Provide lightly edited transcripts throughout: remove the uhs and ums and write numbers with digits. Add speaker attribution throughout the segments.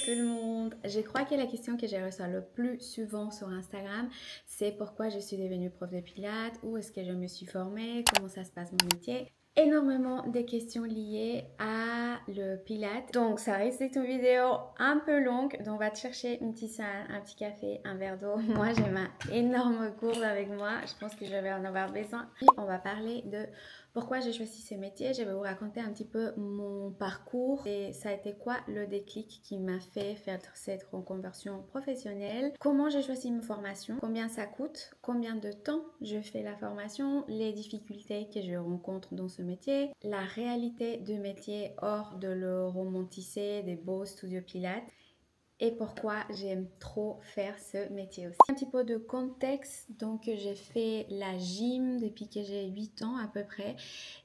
Speaker 1: tout le monde. Je crois que la question que j'ai reçue le plus souvent sur Instagram, c'est pourquoi je suis devenue prof de pilates, où est-ce que je me suis formée, comment ça se passe mon métier. Énormément de questions liées à le pilates. Donc ça risque d'être une vidéo un peu longue, donc on va te chercher une tisane, un petit café, un verre d'eau. Moi j'ai ma énorme gourde avec moi, je pense que je vais en avoir besoin. Puis on va parler de pourquoi j'ai choisi ce métier. Je vais vous raconter un petit peu mon parcours et ça a été quoi le déclic qui m'a fait faire cette reconversion professionnelle. Comment j'ai choisi ma formation, combien ça coûte, combien de temps je fais la formation, les difficultés que je rencontre dans ce métier, la réalité du métier hors de le romantiser des beaux studios pilates et pourquoi j'aime trop faire ce métier aussi. Un petit peu de contexte, donc j'ai fait la gym depuis que j'ai 8 ans à peu près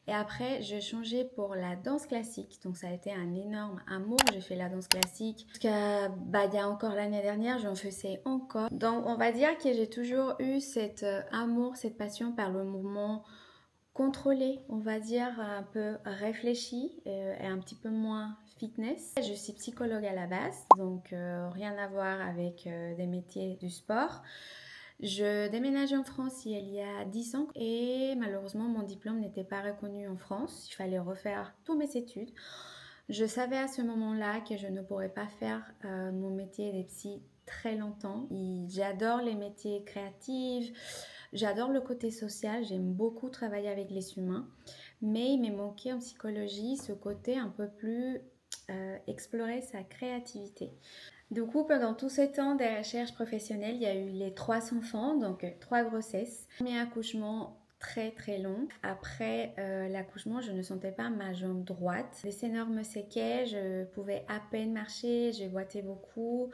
Speaker 1: et après j'ai changé pour la danse classique, donc ça a été un énorme amour. J'ai fait la danse classique jusqu'à il y a encore l'année dernière, j'en faisais encore. Donc on va dire que j'ai toujours eu cet amour, cette passion par le mouvement contrôlé, on va dire un peu réfléchi et un petit peu moins fitness. Je suis psychologue à la base, donc rien à voir avec des métiers du sport. Je déménageais en France il y a 10 ans et malheureusement mon diplôme n'était pas reconnu en France. Il fallait refaire tous mes études. Je savais à ce moment-là que je ne pourrais pas faire mon métier de psy très longtemps. J'adore les métiers créatifs, j'adore le côté social, j'aime beaucoup travailler avec les humains, mais il m'est manqué en psychologie ce côté un peu plus explorer sa créativité. Du coup, pendant tous ces temps de recherche professionnelle, il y a eu les 3 enfants, donc 3 grossesses. Premier accouchement très très long. Après l'accouchement, je ne sentais pas ma jambe droite. Des énormes séquelles, je pouvais à peine marcher, je boitais beaucoup.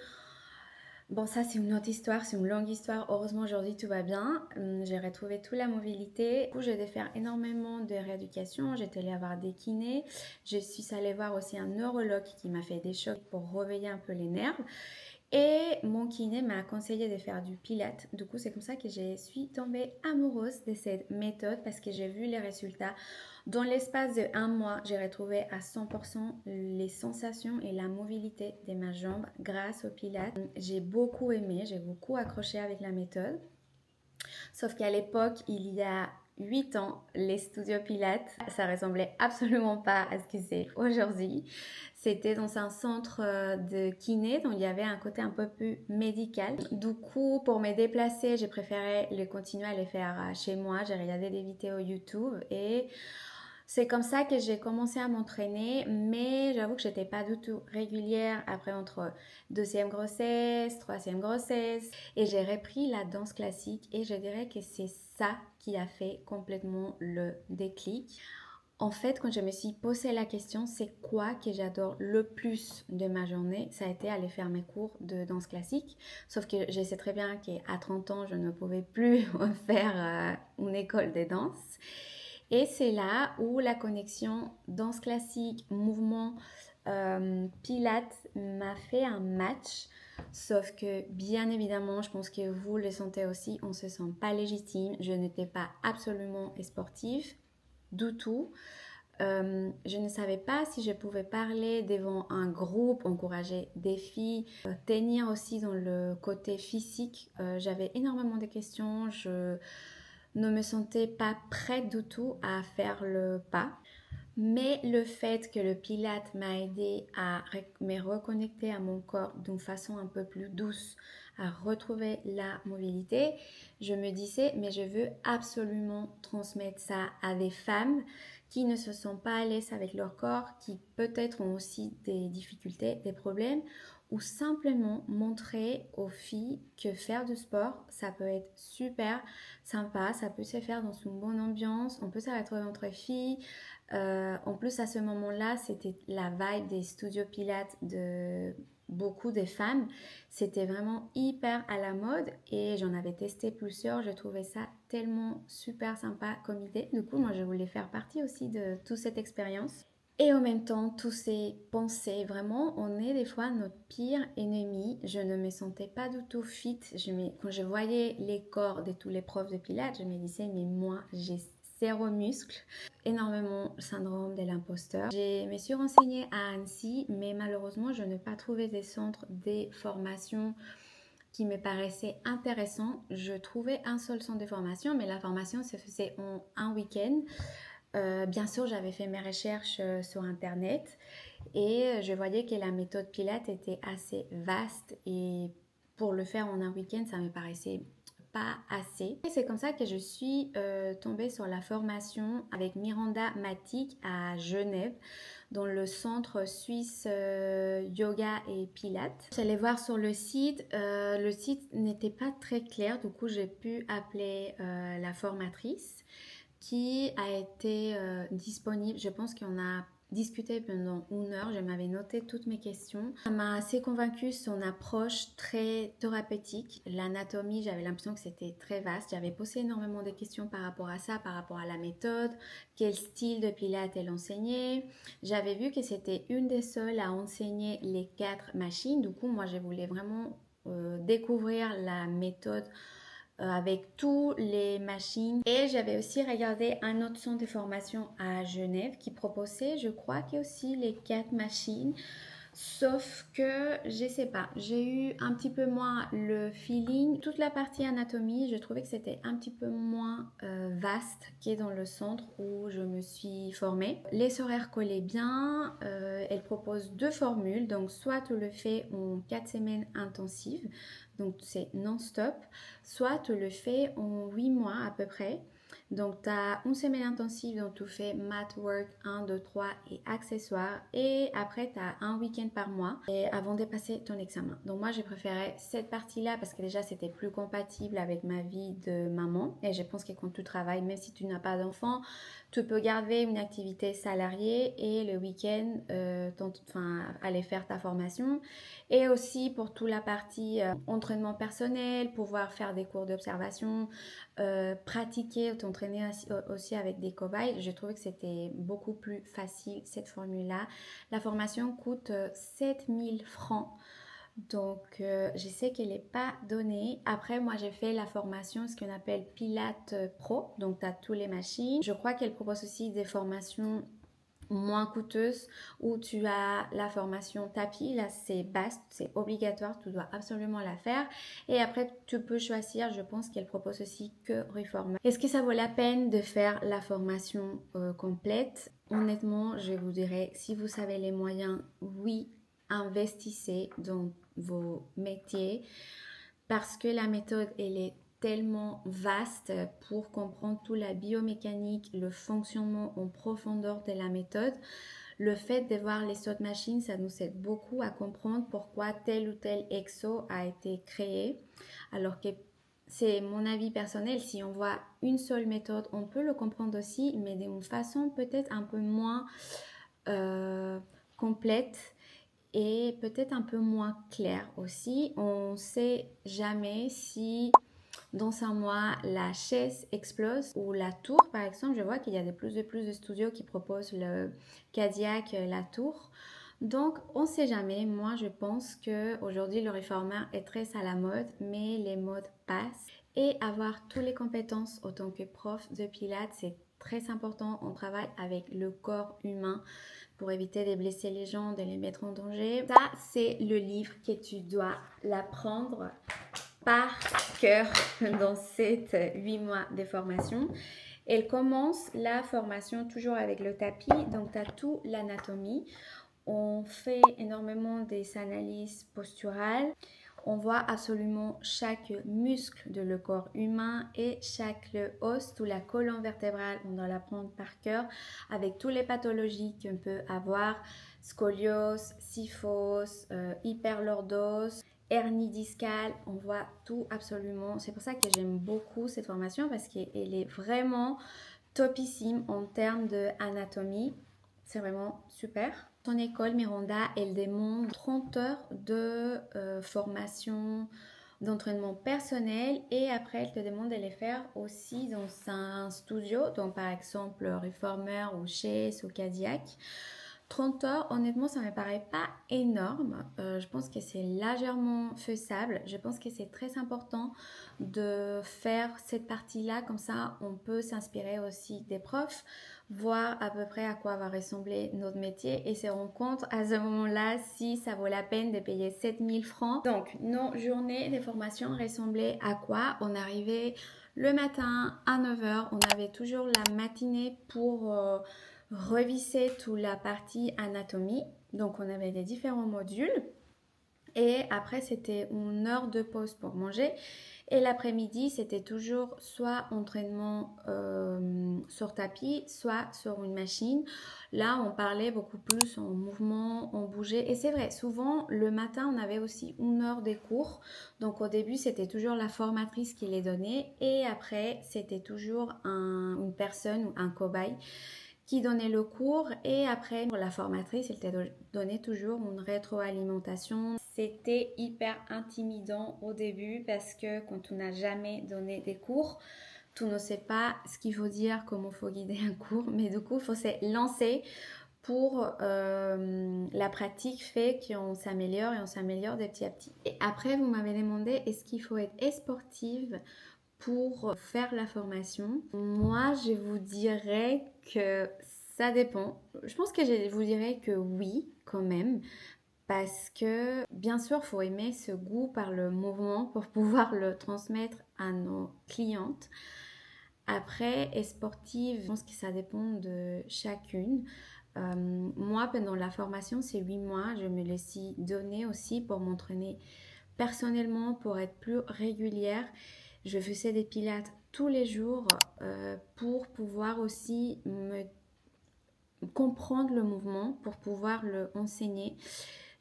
Speaker 1: Bon, ça c'est une autre histoire, c'est une longue histoire. Heureusement aujourd'hui tout va bien. J'ai retrouvé toute la mobilité. Du coup, j'ai dû faire énormément de rééducation. J'étais allée voir des kinés. Je suis allée voir aussi un neurologue qui m'a fait des chocs pour réveiller un peu les nerfs. Et mon kiné m'a conseillé de faire du pilates. Du coup, c'est comme ça que je suis tombée amoureuse de cette méthode parce que j'ai vu les résultats. Dans l'espace de 1 mois, j'ai retrouvé à 100% les sensations et la mobilité de ma jambe grâce au pilates. J'ai beaucoup aimé, j'ai beaucoup accroché avec la méthode. Sauf qu'à l'époque, il y a 8 ans, les studios pilates, ça ressemblait absolument pas à ce que c'est aujourd'hui. C'était dans un centre de kiné, donc il y avait un côté un peu plus médical. Du coup, pour me déplacer, j'ai préféré le continuer à les faire chez moi. J'ai regardé des vidéos YouTube et c'est comme ça que j'ai commencé à m'entraîner, mais j'avoue que j'étais pas du tout régulière après entre deuxième grossesse, troisième grossesse, et j'ai repris la danse classique et je dirais que c'est ça qui a fait complètement le déclic. En fait, quand je me suis posé la question, c'est quoi que j'adore le plus de ma journée, ça a été aller faire mes cours de danse classique. Sauf que je sais très bien qu'à 30 ans, je ne pouvais plus faire une école de danse. Et c'est là où la connexion danse classique, mouvement, pilates m'a fait un match. Sauf que bien évidemment, je pense que vous le sentez aussi, on ne se sent pas légitime. Je n'étais pas absolument sportive du tout. Je ne savais pas si je pouvais parler devant un groupe, encourager des filles, tenir aussi dans le côté physique. J'avais énormément de questions, je ne me sentais pas prête du tout à faire le pas. Mais le fait que le Pilate m'a aidé à me reconnecter à mon corps d'une façon un peu plus douce, à retrouver la mobilité, je me disais, mais je veux absolument transmettre ça à des femmes qui ne se sentent pas à l'aise avec leur corps, qui peut-être ont aussi des difficultés, des problèmes, ou simplement montrer aux filles que faire du sport, ça peut être super sympa, ça peut se faire dans une bonne ambiance, on peut se retrouver entre filles. En plus, à ce moment-là, c'était la vibe des studios pilates de beaucoup de femmes. C'était vraiment hyper à la mode et j'en avais testé plusieurs. Je trouvais ça tellement super sympa comme idée. Du coup, moi, je voulais faire partie aussi de toute cette expérience. Et en même temps, tous ces pensées, vraiment, on est des fois notre pire ennemi. Je ne me sentais pas du tout fit. Quand je voyais les corps de tous les profs de pilates, je me disais, mais moi, j'ai zéro muscle, énormément syndrome de l'imposteur. Je me suis renseignée à Annecy, mais malheureusement, je n'ai pas trouvé des centres, des formations qui me paraissaient intéressants. Je trouvais un seul centre de formation, mais la formation se faisait en un week-end. Bien sûr, j'avais fait mes recherches sur Internet et je voyais que la méthode Pilates était assez vaste et pour le faire en un week-end, ça me paraissait pas assez. Et c'est comme ça que je suis tombée sur la formation avec Miranda Matic à Genève, dans le centre suisse yoga et pilates. J'allais voir sur le site n'était pas très clair, du coup j'ai pu appeler la formatrice qui a été disponible. Je pense qu'on a discuté pendant 1 heure. Je m'avais noté toutes mes questions. Ça m'a assez convaincue son approche très thérapeutique. L'anatomie, j'avais l'impression que c'était très vaste. J'avais posé énormément de questions par rapport à ça, par rapport à la méthode, quel style de pilates elle enseignait. J'avais vu que c'était une des seules à enseigner les 4 machines. Du coup, moi, je voulais vraiment découvrir la méthode avec toutes les machines. Et j'avais aussi regardé un autre centre de formation à Genève qui proposait, je crois, que aussi les 4 machines. Sauf que, je sais pas, j'ai eu un petit peu moins le feeling. Toute la partie anatomie, je trouvais que c'était un petit peu moins vaste qu'est dans le centre où je me suis formée. Les horaires collaient bien. Elle propose 2 formules. Donc, soit tu le fais en 4 semaines intensives, donc c'est non-stop, soit tu le fais en 8 mois à peu près. Donc, tu as une semaine intensive dont tu fais math work 1, 2, 3 et accessoires. Et après, tu as un week-end par mois et avant de passer ton examen. Donc, moi, j'ai préféré cette partie-là parce que déjà, c'était plus compatible avec ma vie de maman. Et je pense que quand tu travailles, même si tu n'as pas d'enfant, tu peux garder une activité salariée et le week-end, aller faire ta formation. Et aussi pour toute la partie entraînement personnel, pouvoir faire des cours d'observation, pratiquer, t'entraîner aussi avec des cobayes. Je trouvais que c'était beaucoup plus facile cette formule-là. La formation coûte 7000 francs. Donc, je sais qu'elle n'est pas donnée. Après, moi, j'ai fait la formation, ce qu'on appelle Pilates Pro. Donc, tu as toutes les machines. Je crois qu'elle propose aussi des formations moins coûteuses où tu as la formation tapis. Là, c'est vaste, c'est obligatoire. Tu dois absolument la faire. Et après, tu peux choisir. Je pense qu'elle propose aussi que Reformer. Est-ce que ça vaut la peine de faire la formation complète? Honnêtement, je vous dirais, si vous avez les moyens, oui, investissez dans vos métiers parce que la méthode, elle est tellement vaste pour comprendre toute la biomécanique, le fonctionnement en profondeur de la méthode. Le fait de voir les autres machines, ça nous aide beaucoup à comprendre pourquoi tel ou tel exo a été créé. Alors que c'est mon avis personnel, si on voit une seule méthode, on peut le comprendre aussi, mais d'une façon peut-être un peu moins complète et peut-être un peu moins clair aussi. On ne sait jamais si dans un mois la chaise explose ou la tour par exemple. Je vois qu'il y a de plus de studios qui proposent le cardiaque, la tour. Donc on ne sait jamais. Moi je pense qu'aujourd'hui le reformer est très à la mode, mais les modes passent. Et avoir toutes les compétences en tant que prof de pilates, c'est très important. On travaille avec le corps humain pour éviter de blesser les gens, de les mettre en danger. Ça, c'est le livre que tu dois l'apprendre par cœur dans ces 8 mois de formation. Elle commence la formation toujours avec le tapis, donc tu as tout l'anatomie. On fait énormément des analyses posturales. On voit absolument chaque muscle de le corps humain et chaque os, toute la colonne vertébrale, on doit l'apprendre par cœur avec toutes les pathologies qu'on peut avoir, scoliose, kyphose, hyperlordose, hernie discale, on voit tout absolument. C'est pour ça que j'aime beaucoup cette formation parce qu'elle est vraiment topissime en termes d'anatomie. C'est vraiment super. Son école Miranda, elle demande 30 heures de formation, d'entraînement personnel et après elle te demande de les faire aussi dans un studio, donc par exemple Reformer ou Chaise ou Cadillac. 30 heures, honnêtement, ça me paraît pas énorme. Je pense que c'est légèrement faisable. Je pense que c'est très important de faire cette partie-là. Comme ça, on peut s'inspirer aussi des profs, voir à peu près à quoi va ressembler notre métier et se rendre compte à ce moment-là si ça vaut la peine de payer 7000 francs. Donc, nos journées de formation ressemblaient à quoi? On arrivait le matin à 9 heures. On avait toujours la matinée pour revisser toute la partie anatomie. Donc, on avait des différents modules. Et après, c'était une heure de pause pour manger. Et l'après-midi, c'était toujours soit entraînement sur tapis, soit sur une machine. Là, on parlait beaucoup plus en mouvement, on bougeait. Et c'est vrai, souvent, le matin, on avait aussi une heure des cours. Donc, au début, c'était toujours la formatrice qui les donnait. Et après, c'était toujours une personne ou un cobaye qui donnait le cours. Et après, pour la formatrice, elle te donnait toujours une rétroalimentation. C'était hyper intimidant au début parce que quand on n'a jamais donné des cours, tu ne sais pas ce qu'il faut dire, comment il faut guider un cours, mais du coup, il faut se lancer pour la pratique fait qu'on s'améliore et on s'améliore de petit à petit. Et après, vous m'avez demandé, est-ce qu'il faut être sportive pour faire la formation? Moi, je vous dirais que ça dépend. Je pense que je vous dirais que oui, quand même. Parce que, bien sûr, il faut aimer ce goût par le mouvement pour pouvoir le transmettre à nos clientes. Après, et sportive, je pense que ça dépend de chacune. Moi, pendant la formation, c'est 8 mois. Je me laisse donner aussi pour m'entraîner personnellement, pour être plus régulière. Je faisais des pilates tous les jours pour pouvoir aussi me comprendre le mouvement, pour pouvoir le enseigner.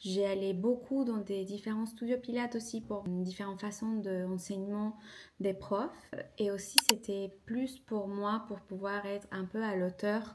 Speaker 1: J'ai allé beaucoup dans des différents studios pilates aussi pour différentes façons d'enseignement des profs. Et aussi, c'était plus pour moi pour pouvoir être un peu à l'auteur,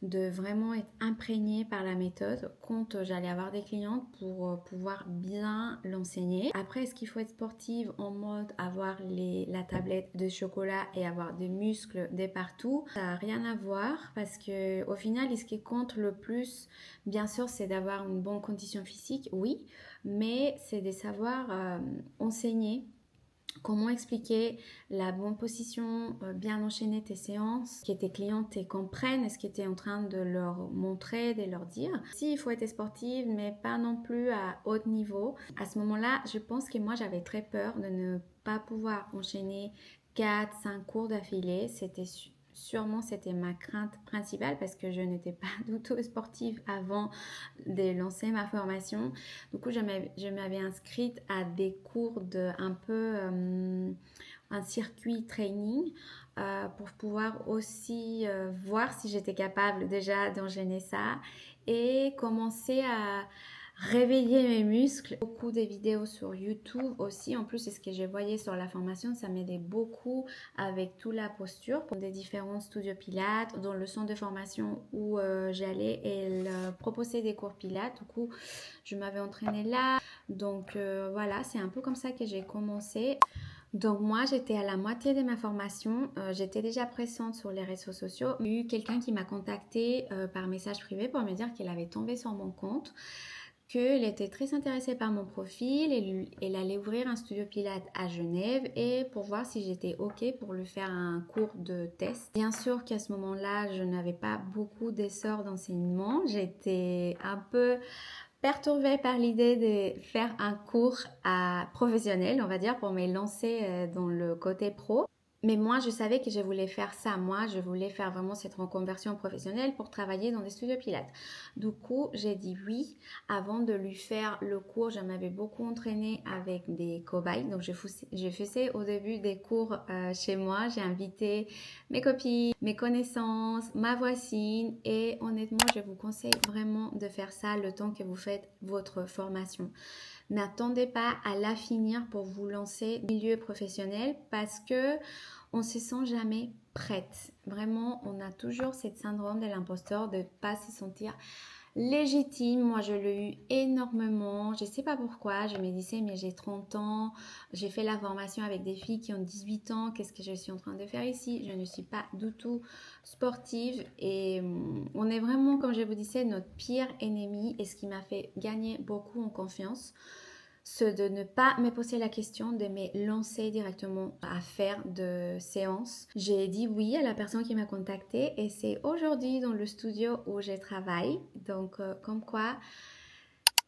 Speaker 1: de vraiment être imprégnée par la méthode quand j'allais avoir des clientes pour pouvoir bien l'enseigner. Après, est-ce qu'il faut être sportive en mode avoir la tablette de chocolat et avoir des muscles de partout? Ça n'a rien à voir parce que au final, ce qui compte le plus, bien sûr, c'est d'avoir une bonne condition physique, oui, mais c'est de savoir enseigner. Comment expliquer la bonne position, bien enchaîner tes séances, que tes clientes te comprennent ce que tu es en train de leur montrer, de leur dire. Si il faut être sportive, mais pas non plus à haut niveau. À ce moment-là, je pense que moi, j'avais très peur de ne pas pouvoir enchaîner 4-5 cours d'affilée. C'était ma crainte principale parce que je n'étais pas du tout sportive avant de lancer ma formation. Du coup, je m'avais inscrite à des cours de un peu un circuit training pour pouvoir aussi voir si j'étais capable déjà d'enchaîner ça et commencer à réveiller mes muscles. Beaucoup de vidéos sur YouTube aussi. En plus, c'est ce que je voyais sur la formation. Ça m'aidait beaucoup avec toute la posture. Pour des différents studios pilates, dans le centre de formation où j'allais, elle proposait des cours pilates. Du coup, je m'avais entraînée là. Donc voilà, c'est un peu comme ça que j'ai commencé. Donc moi, j'étais à la moitié de ma formation. J'étais déjà présente sur les réseaux sociaux. Il y a eu quelqu'un qui m'a contactée par message privé pour me dire qu'elle avait tombé sur mon compte, qu'elle était très intéressée par mon profil et elle allait ouvrir un studio pilates à Genève et pour voir si j'étais OK pour lui faire un cours de test. Bien sûr qu'à ce moment-là, je n'avais pas beaucoup d'essor d'enseignement. J'étais un peu perturbée par l'idée de faire un cours professionnel, on va dire, pour me lancer dans le côté pro. Mais moi, je savais que je voulais faire ça. Moi, je voulais faire vraiment cette reconversion professionnelle pour travailler dans des studios pilates. Du coup, j'ai dit oui. Avant de lui faire le cours, je m'avais beaucoup entraînée avec des cobayes. Donc, je faisais au début des cours chez moi. J'ai invité mes copines, mes connaissances, ma voisine. Et honnêtement, je vous conseille vraiment de faire ça le temps que vous faites votre formation. N'attendez pas à la finir pour vous lancer au milieu professionnel parce que on se sent jamais prête. Vraiment, on a toujours cette syndrome de l'imposteur de ne pas se sentir légitime. Moi, je l'ai eu énormément. Je ne sais pas pourquoi. Je me disais, mais j'ai 30 ans. J'ai fait la formation avec des filles qui ont 18 ans. Qu'est-ce que je suis en train de faire ici? Je ne suis pas du tout sportive. Et on est vraiment, comme je vous disais, notre pire ennemi. Et ce qui m'a fait gagner beaucoup en confiance, c'est de ne pas me poser la question de me lancer directement à faire de séances. J'ai dit oui à la personne qui m'a contactée et c'est aujourd'hui dans le studio où je travaille. Donc, comme quoi,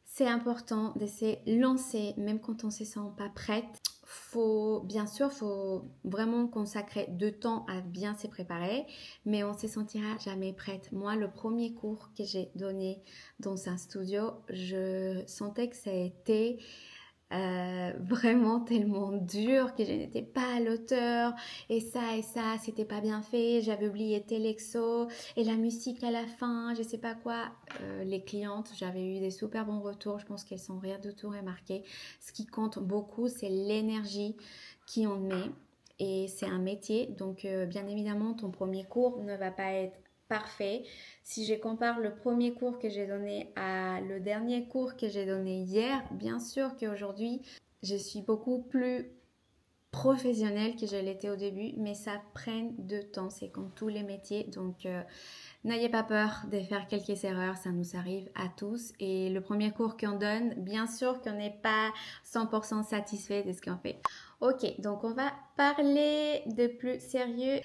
Speaker 1: c'est important de se lancer même quand on ne se sent pas prête. Bien sûr, faut vraiment consacrer du temps à bien se préparer, mais on ne se sentira jamais prête. Moi, le premier cours que j'ai donné dans un studio, je sentais que ça a été vraiment tellement dur que je n'étais pas à l'auteur et ça c'était pas bien fait, j'avais oublié tel exo et la musique à la fin, je sais pas quoi. Les clientes, j'avais eu des super bons retours, je pense qu'elles sont rien du tout remarquées. Ce qui compte beaucoup, c'est l'énergie qu'on met et c'est un métier, donc bien évidemment ton premier cours ne va pas être parfait. Si je compare le premier cours que j'ai donné à le dernier cours que j'ai donné hier, bien sûr qu'aujourd'hui, je suis beaucoup plus professionnelle que je l'étais au début, mais ça prend de temps, c'est comme tous les métiers, donc n'ayez pas peur de faire quelques erreurs, ça nous arrive à tous. Et le premier cours qu'on donne, bien sûr qu'on n'est pas 100% satisfait de ce qu'on fait. Ok, donc on va parler de plus sérieux.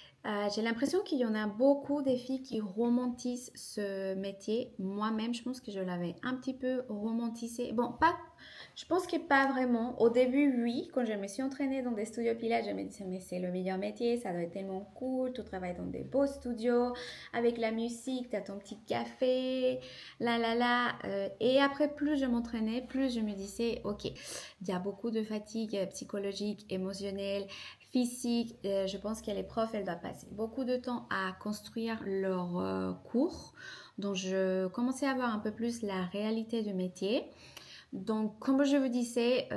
Speaker 1: J'ai l'impression qu'il y en a beaucoup de filles qui romantisent ce métier. Moi-même, je pense que je l'avais un petit peu romantisé. Bon, pas, je pense que pas vraiment. Au début, oui, quand je me suis entraînée dans des studios pilates, je me disais, mais c'est le meilleur métier, ça doit être tellement cool, tu travailles dans des beaux studios, avec la musique, tu as ton petit café, là. Et après, plus je m'entraînais, plus je me disais, ok, il y a beaucoup de fatigue psychologique, émotionnelle, physique. Je pense que les profs, elles doivent passer beaucoup de temps à construire leur cours. Donc, je commençais à voir un peu plus la réalité du métier. Donc, comme je vous disais,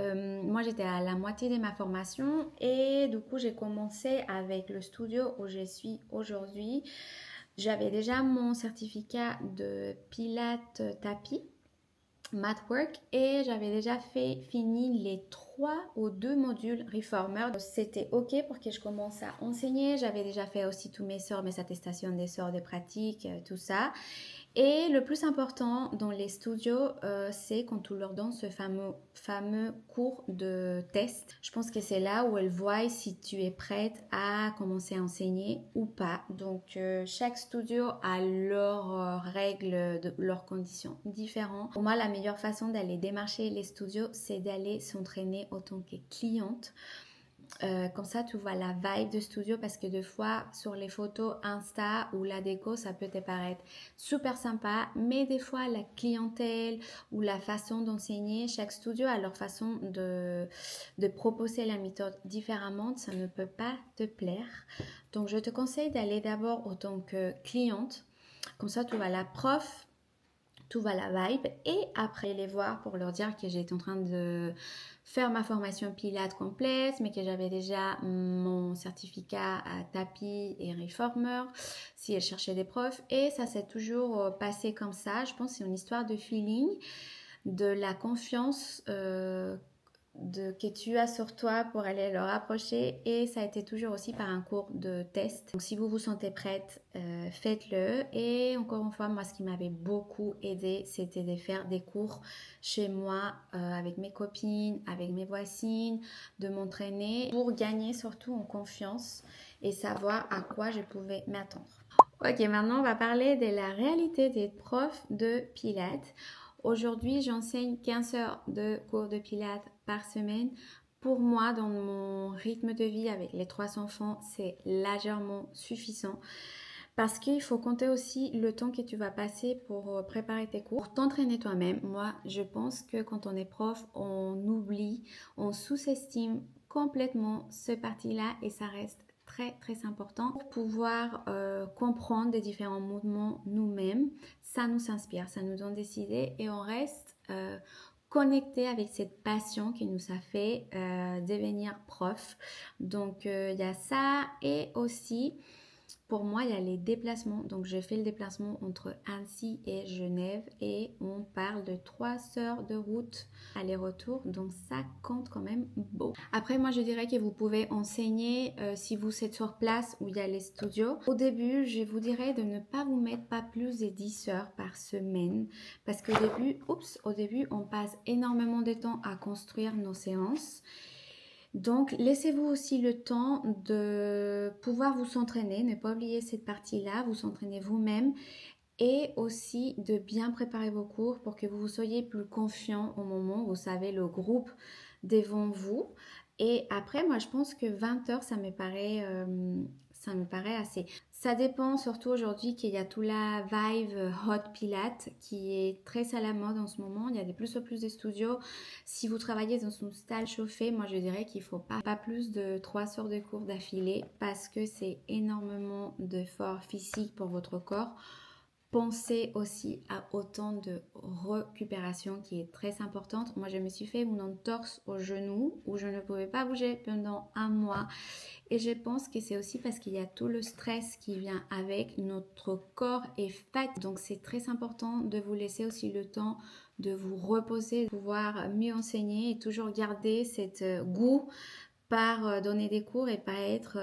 Speaker 1: moi j'étais à la moitié de ma formation et du coup j'ai commencé avec le studio où je suis aujourd'hui. J'avais déjà mon certificat de pilates tapis, Mathwork, et j'avais déjà fini les 3 ou 2 modules Reformer. C'était ok pour que je commence à enseigner. J'avais déjà fait aussi tous mes sorts, mes attestations des sorts, des pratiques, tout ça. Et le plus important dans les studios, c'est quand on leur donne ce fameux cours de test. Je pense que c'est là où elles voient si tu es prête à commencer à enseigner ou pas. Donc, chaque studio a leurs règles, leurs conditions différentes. Pour moi, la meilleure façon d'aller démarcher les studios, c'est d'aller s'entraîner en tant que cliente. Comme ça, tu vois la vibe de studio parce que des fois, sur les photos Insta ou la déco, ça peut te paraître super sympa, mais des fois, la clientèle ou la façon d'enseigner, chaque studio a leur façon de proposer la méthode différemment, ça ne peut pas te plaire. Donc, je te conseille d'aller d'abord en tant que cliente, comme ça, tu vois la prof, tout va la vibe et après les voir pour leur dire que j'étais en train de faire ma formation Pilates complète mais que j'avais déjà mon certificat à tapis et reformer si elles cherchaient des profs et ça s'est toujours passé comme ça. Je pense que c'est une histoire de feeling, de la confiance que tu as sur toi pour aller leur approcher et ça a été toujours aussi par un cours de test. Donc si vous vous sentez prête, faites-le. Et encore une fois, moi ce qui m'avait beaucoup aidé, c'était de faire des cours chez moi avec mes copines, avec mes voisines, de m'entraîner pour gagner surtout en confiance et savoir à quoi je pouvais m'attendre. Ok, maintenant on va parler de la réalité des profs de Pilates. Aujourd'hui, j'enseigne 15 heures de cours de pilates par semaine. Pour moi, dans mon rythme de vie avec les 3 enfants, c'est largement suffisant. Parce qu'il faut compter aussi le temps que tu vas passer pour préparer tes cours, pour t'entraîner toi-même. Moi, je pense que quand on est prof, on oublie, on sous-estime complètement ce parti-là et ça reste très important pour pouvoir comprendre des différents mouvements nous-mêmes. Ça nous inspire, ça nous donne des idées et on reste connecté avec cette passion qui nous a fait devenir prof. Donc il y a ça et aussi pour moi, il y a les déplacements. Donc, j'ai fait le déplacement entre Annecy et Genève et on parle de 3 heures de route aller-retour. Donc, ça compte quand même beaucoup. Après, moi, je dirais que vous pouvez enseigner si vous êtes sur place où il y a les studios. Au début, je vous dirais de ne pas vous mettre pas plus de 10 heures par semaine parce qu'au début, on passe énormément de temps à construire nos séances. Donc, laissez-vous aussi le temps de pouvoir vous entraîner. Ne pas oublier cette partie-là, vous entraînez vous-même et aussi de bien préparer vos cours pour que vous soyez plus confiant au moment où vous savez le groupe devant vous. Et après, moi, je pense que 20 heures, ça me paraît assez. Ça dépend surtout aujourd'hui qu'il y a tout la vibe hot pilate qui est très à la mode en ce moment. Il y a de plus en plus de studios. Si vous travaillez dans une salle chauffée, moi je dirais qu'il ne faut pas plus de 3 heures de cours d'affilée parce que c'est énormément d'efforts physiques pour votre corps. Pensez aussi à autant de récupération qui est très importante. Moi, je me suis fait une entorse au genou où je ne pouvais pas bouger pendant un mois. Et je pense que c'est aussi parce qu'il y a tout le stress qui vient avec. Notre corps est fatigué. Donc, c'est très important de vous laisser aussi le temps de vous reposer, de pouvoir mieux enseigner et toujours garder cet goût par donner des cours et pas être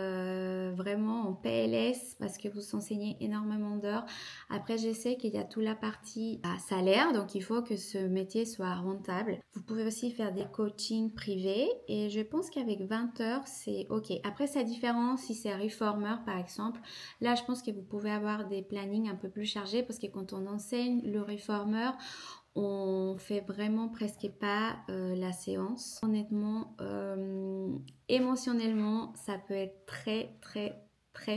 Speaker 1: vraiment en PLS parce que vous enseignez énormément d'heures. Après, je sais qu'il y a toute la partie à salaire, donc il faut que ce métier soit rentable. Vous pouvez aussi faire des coachings privés et je pense qu'avec 20 heures, c'est OK. Après, c'est différent si c'est reformer par exemple. Là, je pense que vous pouvez avoir des plannings un peu plus chargés parce que quand on enseigne le reformer, on fait vraiment presque pas la séance. Honnêtement, émotionnellement, ça peut être très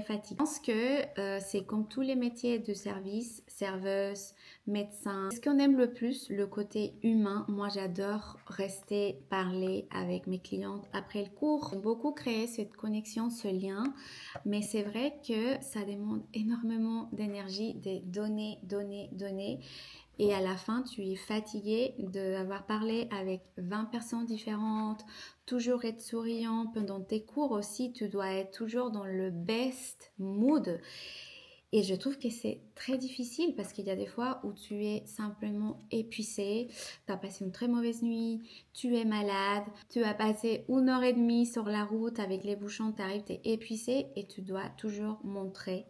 Speaker 1: fatigant. Je pense que c'est comme tous les métiers de service, serveuse, médecin. Ce qu'on aime le plus, le côté humain. Moi, j'adore rester parler avec mes clientes après le cours. J'aime beaucoup créer cette connexion, ce lien. Mais c'est vrai que ça demande énormément d'énergie, de donner. Et à la fin, tu es fatigué d'avoir parlé avec 20 personnes différentes, toujours être souriant. Pendant tes cours aussi, tu dois être toujours dans le best mood. Et je trouve que c'est très difficile parce qu'il y a des fois où tu es simplement épuisé, tu as passé une très mauvaise nuit, tu es malade, tu as passé 1 heure et demie sur la route avec les bouchons, tu arrives, tu es épuisé et tu dois toujours montrer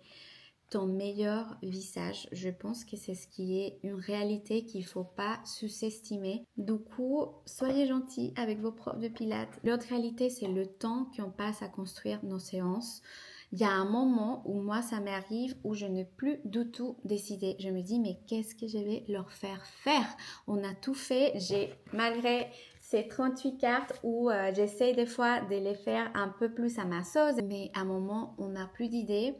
Speaker 1: ton meilleur visage. Je pense que c'est ce qui est une réalité qu'il ne faut pas sous-estimer. Du coup, soyez gentils avec vos profs de pilates. L'autre réalité, c'est le temps qu'on passe à construire nos séances. Il y a un moment où moi, ça m'arrive où je n'ai plus du tout décidé. Je me dis, mais qu'est-ce que je vais leur faire faire? On a tout fait. Malgré ces 38 cartes où j'essaie des fois de les faire un peu plus à ma sauce, mais à un moment, on n'a plus d'idées.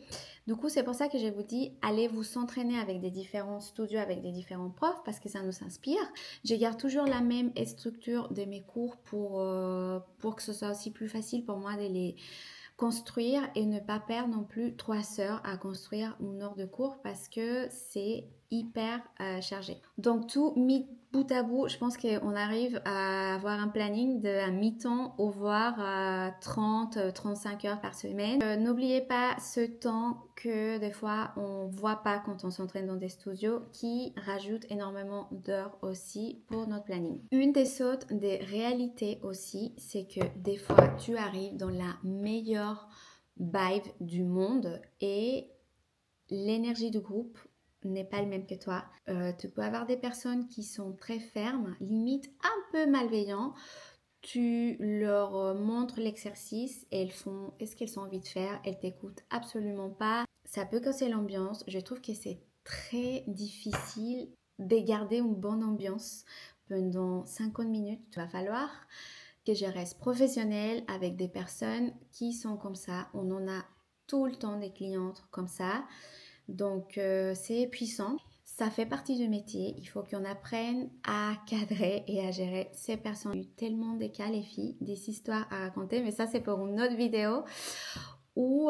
Speaker 1: Du coup, c'est pour ça que je vous dis, allez vous s'entraîner avec des différents studios, avec des différents profs, parce que ça nous inspire. Je garde toujours la même structure de mes cours pour que ce soit aussi plus facile pour moi de les construire et ne pas perdre non plus 3 heures à construire une heure de cours parce que c'est hyper chargé. Donc tout mis bout à bout, je pense qu'on arrive à avoir un planning de mi-temps au voire 30-35 heures par semaine. N'oubliez pas ce temps que des fois on voit pas quand on s'entraîne dans des studios qui rajoute énormément d'heures aussi pour notre planning. Une des autres des réalités aussi, c'est que des fois tu arrives dans la meilleure vibe du monde et l'énergie du groupe n'est pas le même que toi. Tu peux avoir des personnes qui sont très fermes, limite un peu malveillants. Tu leur montres l'exercice et elles font ce qu'elles ont envie de faire. Elles t'écoutent absolument pas. Ça peut casser l'ambiance. Je trouve que c'est très difficile de garder une bonne ambiance pendant 50 minutes. Il va falloir que je reste professionnelle avec des personnes qui sont comme ça. On en a tout le temps des clientes comme ça. Donc, c'est puissant. Ça fait partie du métier. Il faut qu'on apprenne à cadrer et à gérer ces personnes. Il y a eu tellement de cas, les filles, des histoires à raconter, mais ça, c'est pour une autre vidéo où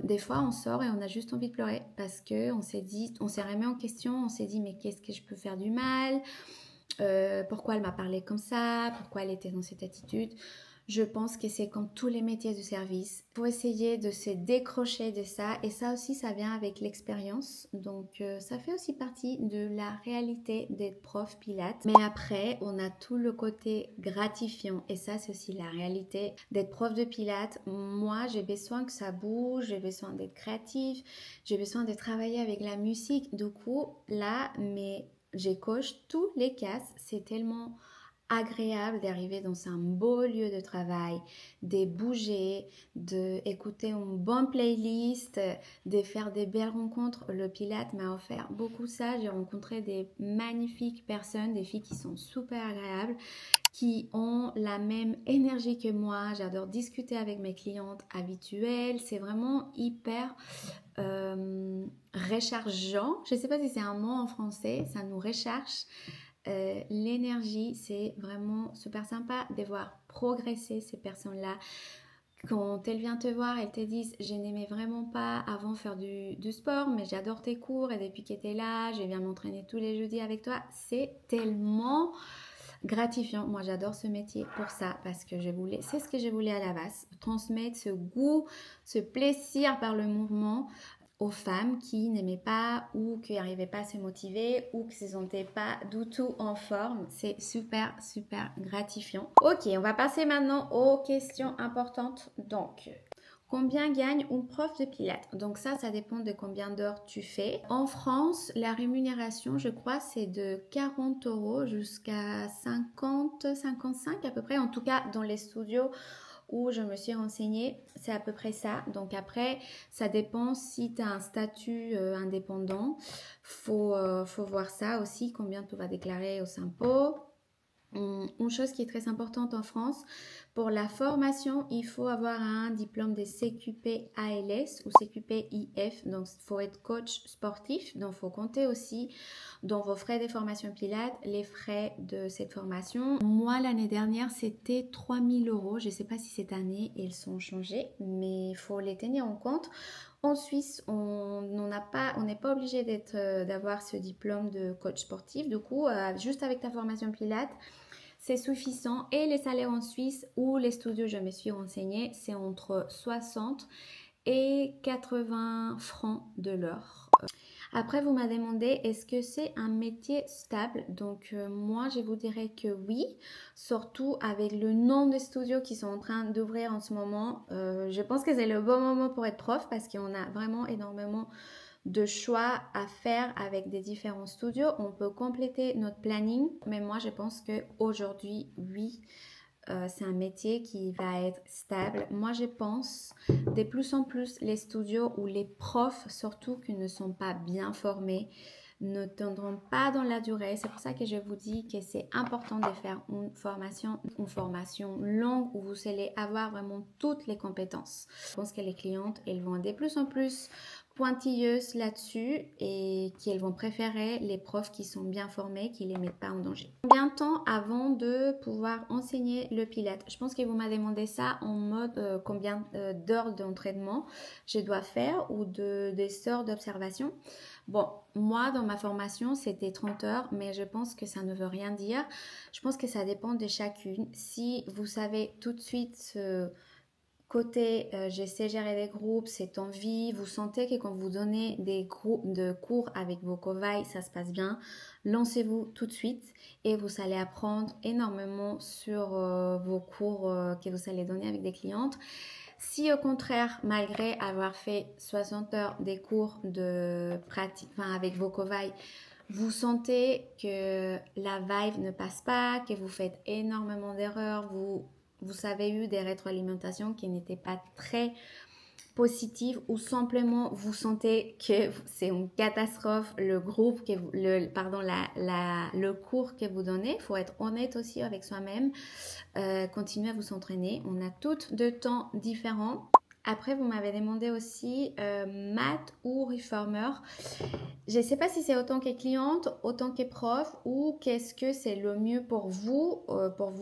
Speaker 1: des fois, on sort et on a juste envie de pleurer parce qu'on s'est dit, on s'est remis en question, on s'est dit, mais qu'est-ce que je peux faire du mal? Pourquoi elle m'a parlé comme ça? Pourquoi elle était dans cette attitude? Je pense que c'est comme tous les métiers du service. Il faut essayer de se décrocher de ça et ça aussi, ça vient avec l'expérience. Donc, ça fait aussi partie de la réalité d'être prof pilates. Mais après, on a tout le côté gratifiant et ça, c'est aussi la réalité d'être prof de pilates. Moi, j'ai besoin que ça bouge, j'ai besoin d'être créatif, j'ai besoin de travailler avec la musique. Du coup, là, j'ai coché tous les cases. C'est tellement agréable d'arriver dans un beau lieu de travail, de bouger, d'écouter une bonne playlist, de faire des belles rencontres. Le Pilates m'a offert beaucoup ça. J'ai rencontré des magnifiques personnes, des filles qui sont super agréables, qui ont la même énergie que moi. J'adore discuter avec mes clientes habituelles. C'est vraiment hyper rechargeant. Je ne sais pas si c'est un mot en français, ça nous recharge. L'énergie, c'est vraiment super sympa de voir progresser ces personnes-là. Quand elles viennent te voir, elles te disent « Je n'aimais vraiment pas avant faire du sport, mais j'adore tes cours et depuis que tu es là, je viens m'entraîner tous les jeudis avec toi. » C'est tellement gratifiant. Moi, j'adore ce métier pour ça parce que c'est ce que je voulais à la base, transmettre ce goût, ce plaisir par le mouvement aux femmes qui n'aimaient pas ou qui n'arrivaient pas à se motiver ou qui ne se sentaient pas du tout en forme. C'est super, super gratifiant. Ok, on va passer maintenant aux questions importantes. Donc, combien gagne un prof de pilates? Donc ça dépend de combien d'heures tu fais. En France, la rémunération, je crois, c'est de 40 € jusqu'à 50, 55 à peu près. En tout cas, dans les studios où je me suis renseignée, c'est à peu près ça. Donc après, ça dépend si tu as un statut indépendant. Faut voir ça aussi, combien tu vas déclarer aux impôts. Une chose qui est très importante en France, pour la formation, il faut avoir un diplôme de CQP ALS ou CQP IF. Donc, il faut être coach sportif. Donc, il faut compter aussi dans vos frais de formation Pilates, les frais de cette formation. Moi, l'année dernière, c'était 3 000 €. Je ne sais pas si cette année, ils sont changés, mais il faut les tenir en compte. En Suisse, on n'est pas obligé d'avoir ce diplôme de coach sportif. Du coup, juste avec ta formation Pilates, c'est suffisant. Et les salaires en Suisse ou les studios, je me suis renseignée, c'est entre 60 et 80 francs de l'heure. Après, vous m'avez demandé, est-ce que c'est un métier stable? Donc, moi, je vous dirais que oui, surtout avec le nombre de studios qui sont en train d'ouvrir en ce moment. Je pense que c'est le bon moment pour être prof parce qu'on a vraiment énormément de choix à faire avec des différents studios. On peut compléter notre planning, mais moi, je pense qu'aujourd'hui, oui, c'est un métier qui va être stable. Moi, je pense de plus en plus les studios ou les profs, surtout qui ne sont pas bien formés, ne tiendront pas dans la durée. C'est pour ça que je vous dis que c'est important de faire une formation longue où vous allez avoir vraiment toutes les compétences. Je pense que les clientes, elles vont de plus en plus pointilleuses là-dessus et qu'elles vont préférer les profs qui sont bien formés, qui ne les mettent pas en danger. Combien de temps avant de pouvoir enseigner le Pilates? Je pense que vous m'avez demandé ça en mode combien d'heures d'entraînement je dois faire ou des heures d'observation. Bon, moi, dans ma formation, c'était 30 heures, mais je pense que ça ne veut rien dire. Je pense que ça dépend de chacune. Si vous savez tout de suite côté je sais gérer des groupes, cette envie, vous sentez que quand vous donnez des cours avec vos cobayes, ça se passe bien, lancez-vous tout de suite et vous allez apprendre énormément sur vos cours que vous allez donner avec des clientes. Si au contraire, malgré avoir fait 60 heures des cours de pratique, avec vos cobayes, vous sentez que la vibe ne passe pas, que vous faites énormément d'erreurs, vous avez eu des rétroalimentations qui n'étaient pas très positives ou simplement vous sentez que c'est une catastrophe le cours que vous donnez. Il faut être honnête aussi avec soi-même, continuer à vous entraîner. On a toutes deux temps différents. Après, vous m'avez demandé aussi maths ou reformer. Je ne sais pas si c'est autant que cliente, autant que prof ou qu'est-ce que c'est le mieux pour vous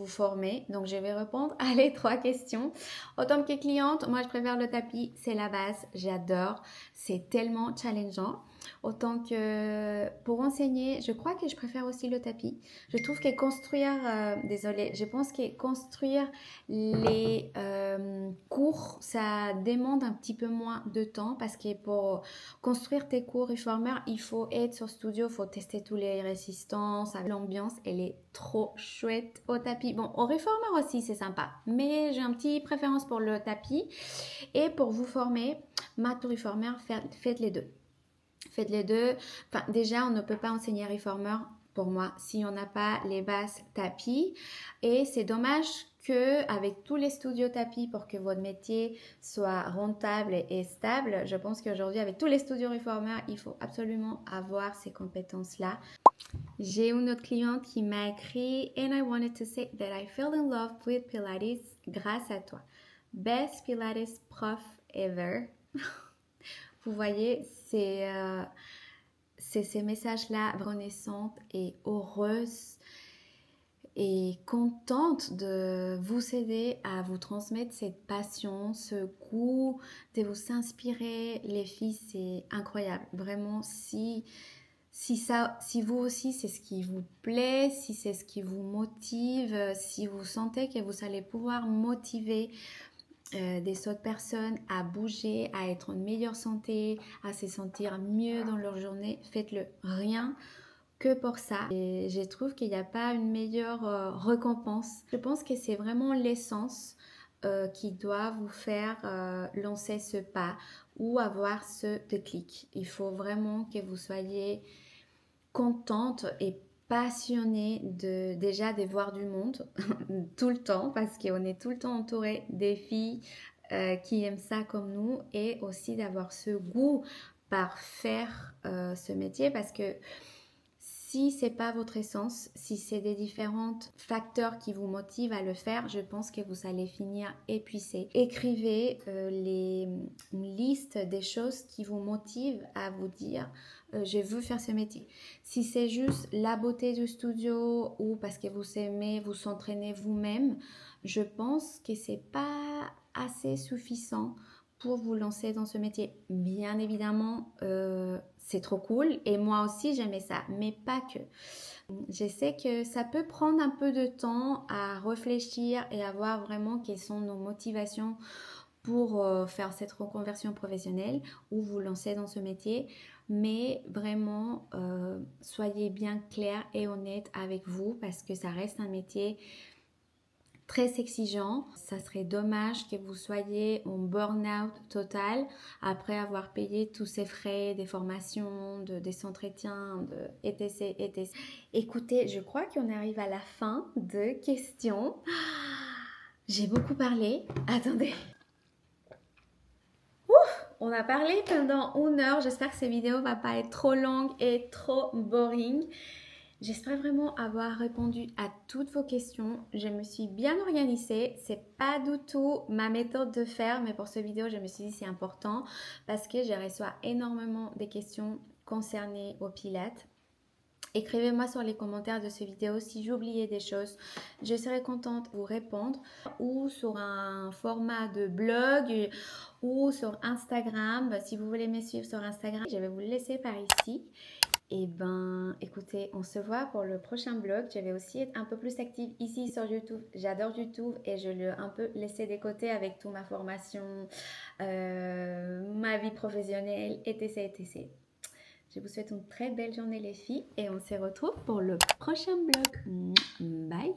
Speaker 1: former. Donc, je vais répondre à les trois questions. Autant que cliente, moi, je préfère le tapis. C'est la base. J'adore. C'est tellement challengeant. Autant que pour enseigner, je crois que je préfère aussi le tapis. Je trouve que construire, désolée, je pense que construire les cours, ça demande un petit peu moins de temps parce que pour construire tes cours reformers, il faut être sur studio, il faut tester tous les résistances. L'ambiance, elle est trop chouette au tapis. Bon, au reformer aussi, c'est sympa, mais j'ai un petit préférence pour le tapis. Et pour vous former, mat ou reformer, faites les deux. Faites les deux. Enfin, déjà, on ne peut pas enseigner reformer pour moi si on n'a pas les bases tapis. Et c'est dommage que avec tous les studios tapis pour que votre métier soit rentable et stable, je pense qu'aujourd'hui, avec tous les studios reformer, il faut absolument avoir ces compétences-là. J'ai une autre cliente qui m'a écrit "And I wanted to say that I fell in love with Pilates grâce à toi. Best Pilates prof ever." Vous voyez, c'est ces messages-là, renaissante et heureuse et contente de vous aider à vous transmettre cette passion, ce goût, de vous inspirer. Les filles, c'est incroyable. Vraiment, si vous aussi, c'est ce qui vous plaît, si c'est ce qui vous motive, si vous sentez que vous allez pouvoir motiver des autres personnes à bouger, à être en meilleure santé, à se sentir mieux dans leur journée, faites-le. Rien que pour ça. Et je trouve qu'il n'y a pas une meilleure récompense. Je pense que c'est vraiment l'essence qui doit vous faire lancer ce pas ou avoir ce déclic. Il faut vraiment que vous soyez contente et passionnée déjà de voir du monde tout le temps parce qu'on est tout le temps entouré des filles qui aiment ça comme nous et aussi d'avoir ce goût par faire ce métier parce que si c'est pas votre essence, si c'est des différents facteurs qui vous motivent à le faire, je pense que vous allez finir épuisé. Écrivez une liste des choses qui vous motivent à vous dire je veux faire ce métier. Si c'est juste la beauté du studio ou parce que vous aimez vous entraîner vous-même, je pense que c'est pas assez suffisant pour vous lancer dans ce métier. Bien évidemment, c'est trop cool et moi aussi j'aimais ça, mais pas que. Je sais que ça peut prendre un peu de temps à réfléchir et à voir vraiment quelles sont nos motivations pour faire cette reconversion professionnelle ou vous lancer dans ce métier, mais vraiment soyez bien clair et honnête avec vous parce que ça reste un métier très exigeant. Ça serait dommage que vous soyez en burn-out total après avoir payé tous ces frais, des formations, des entretiens, etc., etc. Écoutez, je crois qu'on arrive à la fin de questions. J'ai beaucoup parlé. Attendez. On a parlé pendant 1 heure. J'espère que cette vidéo ne va pas être trop longue et trop boring. J'espère vraiment avoir répondu à toutes vos questions. Je me suis bien organisée. C'est pas du tout ma méthode de faire, mais pour cette vidéo, je me suis dit c'est important parce que je reçois énormément de questions concernées au Pilates. Écrivez-moi sur les commentaires de cette vidéo si j'ai oublié des choses. Je serai contente de vous répondre ou sur un format de blog ou sur Instagram. Si vous voulez me suivre sur Instagram, je vais vous le laisser par ici. Et ben, écoutez, on se voit pour le prochain blog. Je vais aussi être un peu plus active ici sur YouTube. J'adore YouTube et je l'ai un peu laissé de côté avec toute ma formation, ma vie professionnelle, etc., etc. Je vous souhaite une très belle journée les filles et on se retrouve pour le prochain blog. Bye!